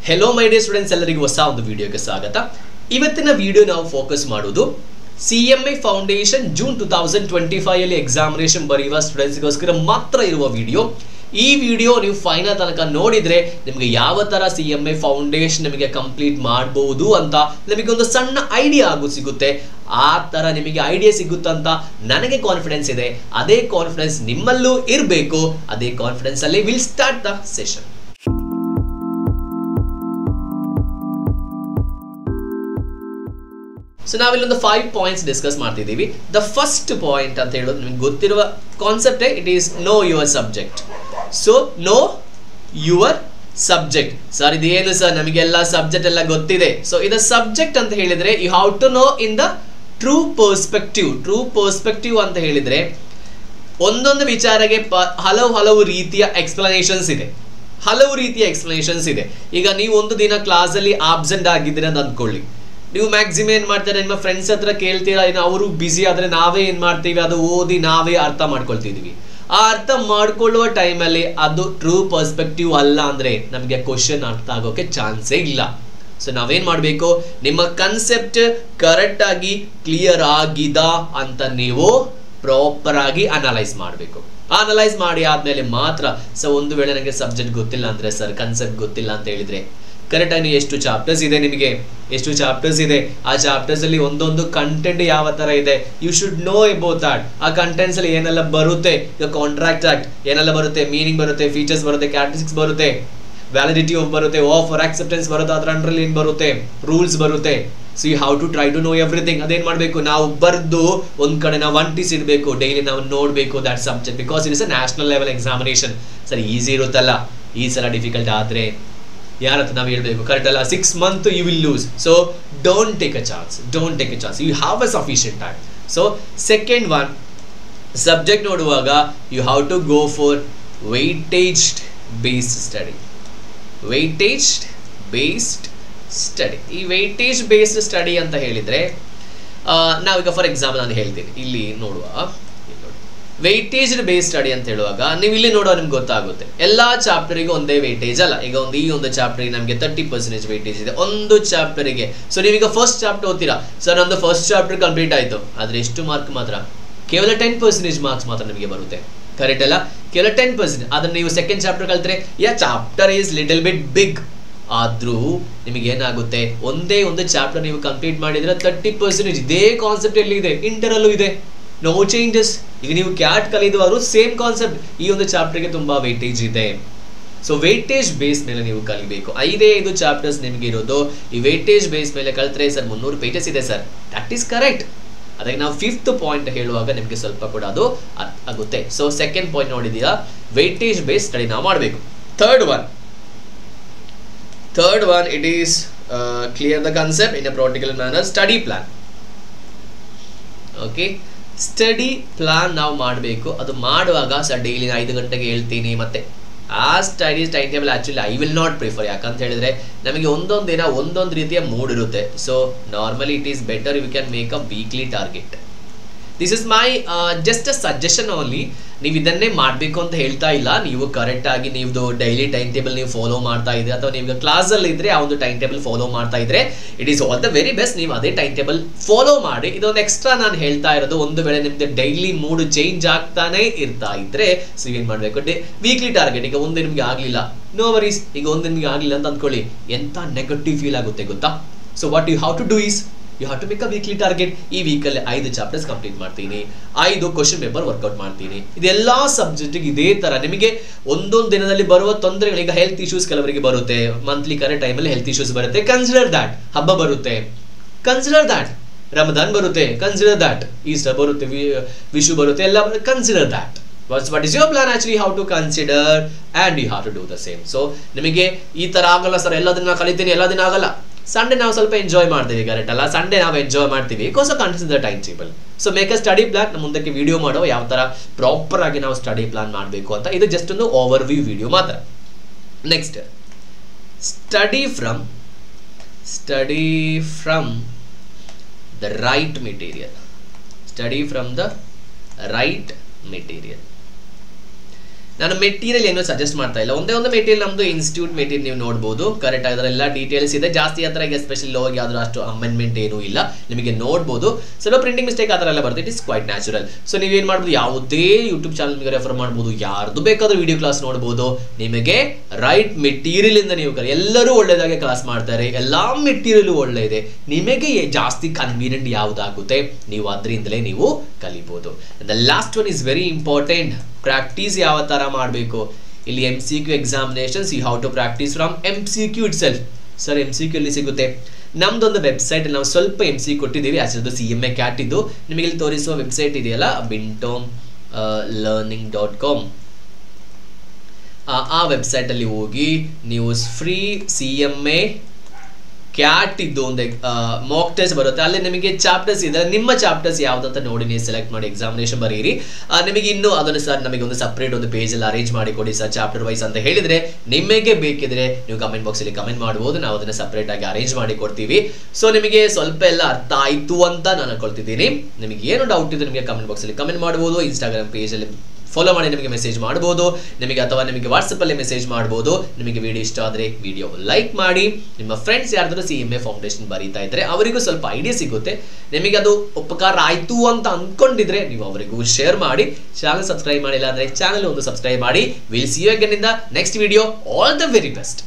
Hello my dear students, ಎಲ್ಲರಿಗೂ ಹೊಸ ಒಂದು ವಿಡಿಯೋಗೆ ಸ್ವಾಗತ. ಇವತ್ತಿನ ವಿಡಿಯೋ ನಾವು ಫೋಕಸ್ ಮಾಡೋದು CMA ಫೌಂಡೇಶನ್ ಜೂನ್ 2025 ಅಲ್ಲಿ ಎಕ್ಸಾಮಿನೇಷನ್ ಬರೆಯುವ ಸ್ಟೂಡೆಂಟ್ಸ್ಗೋಸ್ಕರ ಮಾತ್ರ ಇರುವ ವಿಡಿಯೋ. ಈ ವಿಡಿಯೋ ನೀವು ಫೈನಲ್ ತನಕ ನೋಡಿದ್ರೆ ನಿಮಗೆ ಯಾವ ತರ CMA ಫೌಂಡೇಶನ್ ನಿಮಗೆ ಕಂಪ್ಲೀಟ್ ಮಾಡಬಹುದು ಅಂತ ನಿಮಗೆ ಒಂದು ಸಣ್ಣ ಐಡಿಯಾ ಸಿಗುತ್ತೆ. ಆ ತರ ನಿಮಗೆ ಐಡಿಯಾ ಸಿಗುತ್ತಂತ ನನಗೆ ಕಾನ್ಫಿಡೆನ್ಸ್ ಇದೆ. ಅದೇ ಕಾನ್ಫಿಡೆನ್ಸ್ ನಿಮ್ಮಲ್ಲೂ ಇರಬೇಕು. ಅದೇ ಕಾನ್ಫಿಡೆನ್ಸ್ ಅಲ್ಲಿ will start the session. So ನಾವಿಲ್ಲೊಂದು 5 ಪಾಯಿಂಟ್ಸ್ ಡಿಸ್ಕಸ್ ಮಾಡ್ತಿದ್ದೀವಿ. ದ ಫಸ್ಟ್ ಪಾಯಿಂಟ್ ಅಂತ ಹೇಳೋದು ನಿಮಗೆ ಗೊತ್ತಿರುವ concept, it is know your subject. So know your subject. Sir ಇದೇನು ಸರ್, ನಮಗೆಲ್ಲ ಸಬ್ಜೆಕ್ಟ್ ಎಲ್ಲ ಗೊತ್ತಿದೆ. ಸೊ ಇದು ಸಬ್ಜೆಕ್ಟ್ ಅಂತ ಹೇಳಿದ್ರೆ you have to know in the true perspective. True perspective ಅಂತ ಹೇಳಿದ್ರೆ ಒಂದೊಂದು ವಿಚಾರಕ್ಕೆ ಹಲವು ರೀತಿಯ ಎಕ್ಸ್ಪ್ಲನೇಷನ್ಸ್ ಇದೆ. ಈಗ ನೀವು ಒಂದು ದಿನ ಕ್ಲಾಸಲ್ಲಿ ಆಬ್ಸೆಂಟ್ ಆಗಿದ್ದೀರ ಅಂತ ಅಂದ್ಕೊಳ್ಳಿ. ನೀವು ಮ್ಯಾಕ್ಸಿಮಮ್ ಏನು ಮಾಡ್ತಾರೆ, ನಿಮ್ಮ ಫ್ರೆಂಡ್ಸ್ ಹತ್ರ ಕೇಳ್ತೀರಾ, ಇನ್ನು ಅವರು ಬ್ಯುಸಿ ಆದರೆ ನಾವೇ ಏನು ಮಾಡ್ತೀವಿ, ಅದು ಓದಿ ನಾವೇ ಅರ್ಥ ಮಾಡ್ಕೊಳ್ತಿದ್ದೀವಿ. ಆ ಅರ್ಥ ಮಾಡ್ಕೊಳ್ಳುವ ಟೈಮಲ್ಲಿ ಅದು ಟ್ರೂ ಪರ್ಸ್ಪೆಕ್ಟಿವ್ ಅಲ್ಲ ಅಂದರೆ ನಮಗೆ ಕ್ವಶನ್ ಅರ್ಥ ಆಗೋಕ್ಕೆ ಚಾನ್ಸೇ ಇಲ್ಲ. ಸೊ ನಾವೇನು ಮಾಡಬೇಕು, ನಿಮ್ಮ ಕನ್ಸೆಪ್ಟ್ ಕರೆಕ್ಟಾಗಿ ಕ್ಲಿಯರ್ ಆಗಿದಾ ಅಂತ ನೀವು ಪ್ರಾಪರ್ ಆಗಿ ಅನಲೈಸ್ ಮಾಡಬೇಕು. ಅನಲೈಸ್ ಮಾಡಿ ಆದಮೇಲೆ ಮಾತ್ರ ಸೊ ಒಂದು ವೇಳೆ ನನಗೆ ಸಬ್ಜೆಕ್ಟ್ ಗೊತ್ತಿಲ್ಲ ಅಂದರೆ, ಸರ್ ಕನ್ಸೆಪ್ಟ್ ಗೊತ್ತಿಲ್ಲ ಅಂತ ಹೇಳಿದರೆ, ಕರೆಕ್ಟಾಗಿ ಎಷ್ಟು ಚಾಪ್ಟರ್ಸ್ ಇದೆ, ನಿಮಗೆ ಎಷ್ಟು ಚಾಪ್ಟರ್ಸ್ ಇದೆ, ಆ ಚಾಪ್ಟರ್ಸ್ ಅಲ್ಲಿ ಒಂದೊಂದು ಕಂಟೆಂಟ್ ಯಾವ ತರ ಇದೆ, you should know about that. ಆ ಕಂಟೆಂಟ್ಸ್ ಅಲ್ಲಿ ಏನೆಲ್ಲ ಬರುತ್ತೆ, ಈಗ ಕಾಂಟ್ರಾಕ್ಟ್ ಆಕ್ಟ್ ಏನೆಲ್ಲ ಬರುತ್ತೆ, ಮೀನಿಂಗ್ ಬರುತ್ತೆ, ಫೀಚರ್ಸ್ ಬರುತ್ತೆ, ಕ್ಯಾರೆಕ್ಟರಿಸ್ಟಿಕ್ಸ್ ಬರುತ್ತೆ, ವ್ಯಾಲಿಡಿಟಿ ಆಫ್ ಬರುತ್ತೆ, ಆಫರ್ ಆಕ್ಸೆಪ್ಟೆನ್ಸ್ ಬರುತ್ತೆ, ಅದರ ಅಂಡರಲ್ಲಿ ಏನು ಬರುತ್ತೆ, ರೂಲ್ಸ್ ಬರುತ್ತೆ. So you have to try to know everything. ಅದೇನು ಮಾಡಬೇಕು, ನಾವು ಬರ್ದು ಒಂದು ಕಡೆ ನಾವು ಅಂಟಿಸಿಡಬೇಕು, ಡೈಲಿ ನಾವು ನೋಡಬೇಕು that subject, because it is a national level examination. ಸರಿ ಈಸಿ ಇರುತ್ತಲ್ಲ, ಈ ಸಲ ಡಿಫಿಕಲ್ಟ್ ಆದರೆ ಯಾರ ಹತ್ರ ನಾವು ಹೇಳ್ಬೇಕು, ಕರೆಕ್ಟ್ ಅಲ್ಲ, 6 months you will lose. So don't take a chance, you have a sufficient time. So second one, subject ನೋಡುವಾಗ you have to go for weightaged based study. ಈ ವೆಯ್ಟೇಜ್ ಬೇಸ್ಡ್ ಸ್ಟಡಿ ಅಂತ ಹೇಳಿದರೆ ನಾವೀಗ ಫಾರ್ ಎಕ್ಸಾಂಪಲ್ ನಾನು ಹೇಳ್ತೀನಿ, ಇಲ್ಲಿ ನೋಡುವ weightage based study ಅಂತ ಹೇಳುವಾಗ ನೀವು ಇಲ್ಲಿ ನೋಡುವ ನಿಮ್ಗೆ ಗೊತ್ತಾಗುತ್ತೆ, ಎಲ್ಲ ಚಾಪ್ಟರಿಗೂ ಒಂದೇ ವೆಯ್ಟೇಜ್ ಅಲ್ಲ. ಈಗ ಈ ಒಂದು ಚಾಪ್ಟರಿಗೆ ನಮಗೆ 30% ವೆಯ್ಟೇಜ್ ಇದೆ ಒಂದು ಚಾಪ್ಟರಿಗೆ. ಸೊ ನೀವೀಗ ಫಸ್ಟ್ ಚಾಪ್ಟರ್ ಓದ್ತೀರಾ, ಸರ್ ನಮ್ಮದು ಫಸ್ಟ್ ಚಾಪ್ಟರ್ ಕಂಪ್ಲೀಟ್ ಆಯಿತು, ಆದರೆ ಎಷ್ಟು ಮಾರ್ಕ್ ಮಾತ್ರ, ಕೇವಲ 10% ಮಾರ್ಕ್ಸ್ ಮಾತ್ರ ನಿಮಗೆ ಬರುತ್ತೆ. ಕರೆಕ್ಟ್ ಅಲ್ಲ, ಕೇವಲ 10%. ಅದನ್ನು ನೀವು ಸೆಕೆಂಡ್ ಚಾಪ್ಟರ್ ಕಲ್ತ್ರೆ chapter is little bit big, ಆದರೂ ನಿಮಗೇನಾಗುತ್ತೆ, ಒಂದೇ ಒಂದು ಚಾಪ್ಟರ್ ನೀವು ಕಂಪ್ಲೀಟ್ ಮಾಡಿದರೆ 30%. ಇದೇ ಕಾನ್ಸೆಪ್ಟ್ ಎಲ್ಲಿ ಇದೆ, ಇಂಟರಲ್ಲೂ ಇದೆ, ನೋ ಚೇಂಜಸ್. ಈಗ ನೀವು ಕ್ಯಾಟ್ ಕಲಿಯುವವರು ಸೇಮ್ ಕಾನ್ಸೆಪ್ಟ್, ಈ ಒಂದು ಚಾಪ್ಟರ್ಗೆ ತುಂಬ ವೆಯ್ಟೇಜ್ ಇದೆ. ಸೊ ವೆಯ್ಟೇಜ್ ಬೇಸ್ ಮೇಲೆ ನೀವು ಕಲಿಬೇಕು. 5 ಚಾಪ್ಟರ್ಸ್ ನಿಮಗೆ ಇರೋದು. ಈ ವೆಯ್ಟೇಜ್ ಬೇಸ್ ಮೇಲೆ ಕಲಿತ್ರೆ ಸರ್ 300 ಪೇಜಸ್ ಇದೆ ಸರ್, ದಟ್ ಈಸ್ ಕರೆಕ್ಟ್. ಅದಕ್ಕೆ ನಾವು 5th ಪಾಯಿಂಟ್ ಹೇಳುವಾಗ ನಿಮಗೆ ಸ್ವಲ್ಪ ಕೂಡ ಅದು ಆಗುತ್ತೆ. ಸೊ ಸೆಕೆಂಡ್ ಪಾಯಿಂಟ್ ನೋಡಿದೀರಾ, ವೆಯ್ಟೇಜ್ ಬೇಸ್ ಸ್ಟಡಿ ನಾವು ಮಾಡಬೇಕು. Third one it is clear the concept in a practical manner. Study plan. Okay, study plan ನಾವು ಮಾಡಬೇಕು. ಅದು ಮಾಡುವಾಗ ಸರ್ ಡೈಲಿ 5 ಗಂಟೆಗೆ ಹೇಳ್ತೀನಿ, ಮತ್ತೆ ಆ study time table actually I will not prefer. ಯಾಕಂತ ಹೇಳಿದ್ರೆ ನಮಗೆ ಒಂದೊಂದು ದಿನ ಒಂದೊಂದು ರೀತಿಯ ಮೂಡ್ ಇರುತ್ತೆ. So normally it is better you can make a weekly target. This is my just a suggestion only. ನೀವು ಇದನ್ನೇ ಮಾಡಬೇಕು ಅಂತ ಹೇಳ್ತಾ ಇಲ್ಲ. ನೀವು ಕರೆಕ್ಟಾಗಿ ನೀವು ಡೈಲಿ ಟೈಮ್ ಟೇಬಲ್ ನೀವು ಫಾಲೋ ಮಾಡ್ತಾ ಇದ್ರೆ, ಅಥವಾ ನೀವು ಕ್ಲಾಸಲ್ಲಿ ಇದ್ದರೆ ಆ ಒಂದು ಟೈಮ್ ಟೇಬಲ್ ಫಾಲೋ ಮಾಡ್ತಾ ಇದ್ರೆ, it is all the very best. ನೀವು ಅದೇ ಟೈಮ್ ಟೇಬಲ್ ಫಾಲೋ ಮಾಡಿ. ಇದೊಂದು ಎಕ್ಸ್ಟ್ರಾ ನಾನು ಹೇಳ್ತಾ ಇರೋದು, ಒಂದು ವೇಳೆ ನಿಮ್ದು ಡೈಲಿ ಮೂಡ್ ಚೇಂಜ್ ಆಗ್ತಾನೆ ಇರ್ತಾ ಇದ್ರೆ ಸೊ ಏನು ಮಾಡಬೇಕು, ವೀಕ್ಲಿ ಟಾರ್ಗೆಟ್. ಈಗ ಒಂದು ನಿಮಗೆ ಆಗಲಿಲ್ಲ, ನೋ ವರೀಸ್. ಈಗ ಒಂದು ನಿಮಗೆ ಆಗಲಿಲ್ಲ ಅಂತ ಅಂದ್ಕೊಳ್ಳಿ, ಎಂಥ ನೆಗೆಟಿವ್ ಫೀಲ್ ಆಗುತ್ತೆ ಗೊತ್ತಾ. So what you have to do is you have to make a weekly target. ಈ ವೀಕಲ್ಲಿ 5 ಚಾಪ್ಟರ್ಸ್ ಕಂಪ್ಲೀಟ್ ಮಾಡ್ತೀನಿ, 5 ಕ್ವಶನ್ ಪೇಪರ್ ವರ್ಕೌಟ್ ಮಾಡ್ತೀನಿ. ಇದೆಲ್ಲ ಸಬ್ಜೆಕ್ಟಿಗೆ ಇದೇ ಥರ. ನಿಮಗೆ ಒಂದೊಂದು ದಿನದಲ್ಲಿ ಬರುವ ತೊಂದರೆಗಳು, ಈಗ ಹೆಲ್ತ್ ಇಶ್ಯೂಸ್ ಕೆಲವರಿಗೆ ಬರುತ್ತೆ, ಮಂತ್ಲಿ ಕರೆಕ್ಟ್ ಟೈಮಲ್ಲಿ ಹೆಲ್ತ್ ಇಶ್ಯೂಸ್ ಬರುತ್ತೆ, ಕನ್ಸಿಡರ್ ದ್ಯಾಟ್. ಹಬ್ಬ ಬರುತ್ತೆ, ಕನ್ಸಿಡರ್ ದ್ಯಾಟ್. ರಮದಾನ್ ಬರುತ್ತೆ, ಕನ್ಸಿಡರ್ ದ್ಯಾಟ್. ಈಸ್ಟರ್ ಬರುತ್ತೆ, ವಿಶು ಬರುತ್ತೆ, ಎಲ್ಲ consider that. What is your plan actually, how to consider and you have to do the same. So ನಿಮಗೆ ಈ ಥರ ಆಗಲ್ಲ ಸರ್, ಎಲ್ಲ ದಿನ ಕಲಿತೀನಿ, ಎಲ್ಲ ದಿನ ಆಗಲ್ಲ. ಸಂಡೇ ನಾವು ಸ್ವಲ್ಪ ಎಂಜಾಯ್ ಮಾಡ್ತೀವಿ, ಕರೆಕ್ಟ್ ಅಲ್ಲ, ಸಂಡೇ ನಾವು ಎಂಜಾಯ್ ಮಾಡ್ತೀವಿ, because consider time table. So make a study plan. ನಮ್ಮ ಮುಂದಕ್ಕೆ ವಿಡಿಯೋ ಮಾಡೋ ಯಾವ ಥರ ಪ್ರಾಪರ್ ಆಗಿ ನಾವು ಸ್ಟಡಿ ಪ್ಲಾನ್ ಮಾಡಬೇಕು ಅಂತ. ಇದು ಜಸ್ಟ್ ಒಂದು ಓವರ್ ವ್ಯೂ ವಿಡಿಯೋ ಮಾತ್ರ. Next, study from the right material. ನಾನು ಮೆಟೀರಿಯಲ್ ಏನೋ ಸಜೆಸ್ಟ್ ಮಾಡ್ತಾ ಇಲ್ಲ, ಒಂದೇ ಒಂದು ಮೆಟೀರಿಯಲ್ ನಮ್ಮದು ಇನ್ಸ್ಟಿಟ್ಯೂಟ್ ಮೆಟೀರಿಯಲ್ ನೀವು ನೋಡ್ಬೋದು, ಕರೆಕ್ಟ್ ಆಗಿದ್ರೆ ಎಲ್ಲ ಡೀಟೇಲ್ಸ್ ಇದೆ. ಜಾಸ್ತಿ ಆ ಥರ ಈಗ ಎಸ್ಪೆಷಲಿ ಲೋ ಯಾವ್ದು ಅಷ್ಟು ಅಮೆಂಡ್ಮೆಂಟ್ ಏನೂ ಇಲ್ಲ, ನಿಮಗೆ ನೋಡ್ಬೋದು. ಸ್ವಲ್ಪ ಪ್ರಿಂಟಿಂಗ್ ಮಿಸ್ಟೇಕ್ ಆ ಥರ ಎಲ್ಲ ಬರುತ್ತೆ, it is quite natural. So ನೀವೇನು ಮಾಡ್ಬೋದು, ಯಾವುದೇ ಯೂಟ್ಯೂಬ್ ಚಾನಲ್ ನಿಮಗೆ ರೆಫರ್ ಮಾಡ್ಬೋದು, ಯಾರ್ದು ಬೇಕಾದ್ರೂ ವಿಡಿಯೋ ಕ್ಲಾಸ್ ನೋಡ್ಬೋದು. ನಿಮಗೆ ರೈಟ್ ಮೆಟೀರಿಯಲ್ ಇಂದ ನೀವು ಎಲ್ಲರೂ ಒಳ್ಳೆಯದಾಗಿ ಕ್ಲಾಸ್ ಮಾಡ್ತಾರೆ, ಎಲ್ಲ ಮೆಟೀರಿಯಲ್ ಒಳ್ಳೆ ಇದೆ. ನಿಮಗೆ ಜಾಸ್ತಿ ಕನ್ವೀನಿಯಂಟ್ ಯಾವುದಾಗುತ್ತೆ ನೀವು ಅದರಿಂದಲೇ ನೀವು ಕಲಿಬೋದು. The last one is very important. Practice ಯಾವ ಥರ ಮಾಡಬೇಕು, ಇಲ್ಲಿ MCQ examinations you how to practice from MCQ itself. Sir MCQ ಎಲ್ಲಿ ಸಿಗುತ್ತೆ? ನಮ್ದೊಂದು ವೆಬ್ಸೈಟ್ ನಾವು ಸ್ವಲ್ಪ MCQ ಕೊಟ್ಟಿದ್ದೀವಿ, ಅದು CMA CAT ಇದ್ದು. ನಿಮಗೆ ಇಲ್ಲಿ ತೋರಿಸುವ ವೆಬ್ಸೈಟ್ ಇದೆಯಲ್ಲ bintom.learning.com, ಆ ವೆಬ್ಸೈಟಲ್ಲಿ ಹೋಗಿ ನೀವು ಫ್ರೀ CMA CAT ಇದ್ದು ಒಂದು ಮಾಕ್ ಟೆಸ್ಟ್ ಬರುತ್ತೆ, ಅಲ್ಲಿ ನಿಮಗೆ ಚಾಪ್ಟರ್ಸ್ ಇದೆ, ನಿಮ್ಮ ಚಾಪ್ಟರ್ಸ್ ಯಾವುದಂತ ನೋಡಿ ನೀವು ಸೆಲೆಕ್ಟ್ ಮಾಡಿ ಎಕ್ಸಾಮಿನೇಷನ್ ಬರೀರಿ. ನಿಮಗೆ ಇನ್ನೂ ಅದನ್ನು ಸರ್ ನಮಗೆ ಒಂದು ಸಪ್ರೇಟ್ ಒಂದು ಪೇಜಲ್ಲಿ ಅರೇಂಜ್ ಮಾಡಿ ಕೊಡಿ ಸರ್ ಚಾಪ್ಟರ್ ವೈಸ್ ಅಂತ ಹೇಳಿದರೆ, ನಿಮಗೆ ಬೇಕಿದ್ರೆ ನೀವು ಕಮೆಂಟ್ ಬಾಕ್ಸಲ್ಲಿ ಕಮೆಂಟ್ ಮಾಡ್ಬೋದು, ನಾವು ಅದನ್ನು ಸಪ್ರೇಟ್ ಆಗಿ ಅರೇಂಜ್ ಮಾಡಿ ಕೊಡ್ತೀವಿ. ಸೊ ನಿಮಗೆ ಸ್ವಲ್ಪ ಎಲ್ಲ ಅರ್ಥ ಆಯಿತು ಅಂತ ನಾನು ಅನ್ಕೊಳ್ತಿದ್ದೀನಿ. ನಿಮಗೆ ಏನು ಡೌಟ್ ಇದೆ ನಿಮಗೆ ಕಮೆಂಟ್ ಬಾಕ್ಸಲ್ಲಿ ಕಮೆಂಟ್ ಮಾಡ್ಬೋದು, ಇನ್ಸ್ಟಾಗ್ರಾಮ್ ಪೇಜಲ್ಲಿ ಫಾಲೋ ಮಾಡಿ ನಿಮಗೆ ಮೆಸೇಜ್ ಮಾಡ್ಬೋದು ನಿಮಗೆ, ಅಥವಾ ನಿಮಗೆ ವಾಟ್ಸಪ್ಪಲ್ಲಿ ಮೆಸೇಜ್ ಮಾಡ್ಬೋದು. ನಿಮಗೆ ವಿಡಿಯೋ ಇಷ್ಟ ಆದರೆ ವಿಡಿಯೋ ಲೈಕ್ ಮಾಡಿ. ನಿಮ್ಮ ಫ್ರೆಂಡ್ಸ್ ಯಾರಾದರೂ CMA ಫೌಂಡೇಶನ್ ಬರೀತಾ ಇದ್ದರೆ ಅವರಿಗೂ ಸ್ವಲ್ಪ ಐಡಿಯಾ ಸಿಗುತ್ತೆ. ನಿಮಗೆ ಅದು ಉಪಕಾರ ಆಯಿತು ಅಂತ ಅಂದ್ಕೊಂಡಿದ್ರೆ ನೀವು ಅವರಿಗೂ ಶೇರ್ ಮಾಡಿ. ಚಾನಲ್ ಸಬ್ಸ್ಕ್ರೈಬ್ ಮಾಡಿಲ್ಲ ಅಂದರೆ ಚಾನಲ್ ಒಂದು ಸಬ್ಸ್ಕ್ರೈಬ್ ಮಾಡಿ. Will see you again in the next video. All the very best.